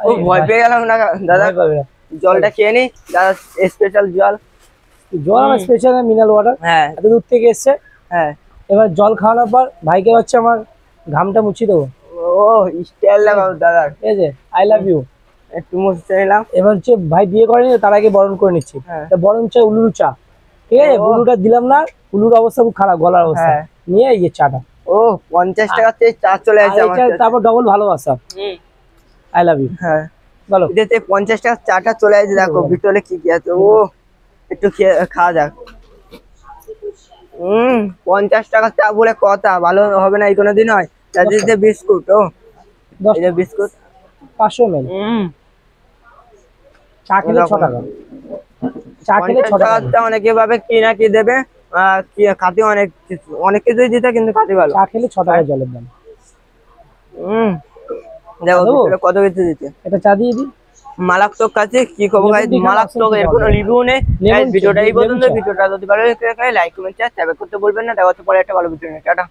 ও ভয় পেয়ে গেলাম না দাদা। জলটা খেয়ে নি দাদা, স্পেশাল জল। জল আমার স্পেশাল মিনারেল ওয়াটার। হ্যাঁ এত দূর থেকে এসছে। হ্যাঁ, এবার জল খাওয়ানোর পর ভাইকে হচ্ছে আমার ঘামটা মুছিয়ে দেবো। ও স্টাইল লাগাও দাদা, ঠিক আছে, আই লাভ ইউ। একটু মুছতে নিলাম। এবার হচ্ছে ভাই বিয়ে করেনি, তার আগে বরণ করে নিচ্ছি। হ্যাঁ। বরণ চা, উলুর চা, ঠিক আছে। ও। উলুটা দিলাম না, উলুর অবস্থা খুব খারাপ, গলার অবস্থা। হ্যাঁ। নিয়ে এই যে চাটা। ও 50 টাকা থেকে চা চলে আসছে আমার কাছে। তারপর ডবল ভালোবাসা, আই লাভ ইউ। হ্যাঁ বলো। এটাতে 50 টাকা চাটা চলে আসছে, দেখো ভিতরে কি কি আছে। ও একটু খাওয়া যাক। 50 টাকা চা বলে কথা, ভালো হবে না এই কোনোদিন হয়। তাতে বিস্কুট, ও এই যে বিস্কুট 500 ml। চা খেলে 6 টাকা। চা খেলে 6 টাকা। অনেকে ভাবে কি না কি দেবে, খাতে অনেক কিছুই দিতে, কিন্তু খাতে ভালো। চা খেলে 6 টাকা জলের দাম। দেখো ভিতরে কত কিছু দিতে। এটা চা দিয়ে দিই। মারাত্মক কাছে কি খবর গাইস, মারাত্মক, এর কোনো রিভিউ নেই গাইস। ভিডিওটা এই পর্যন্ত। ভিডিওটা যদি ভালো লাগে লাইক কমেন্ট শেয়ার করতে বলবেন না। দেখা হচ্ছে পরে একটা ভালো ভিডিও নিয়ে। টাটা।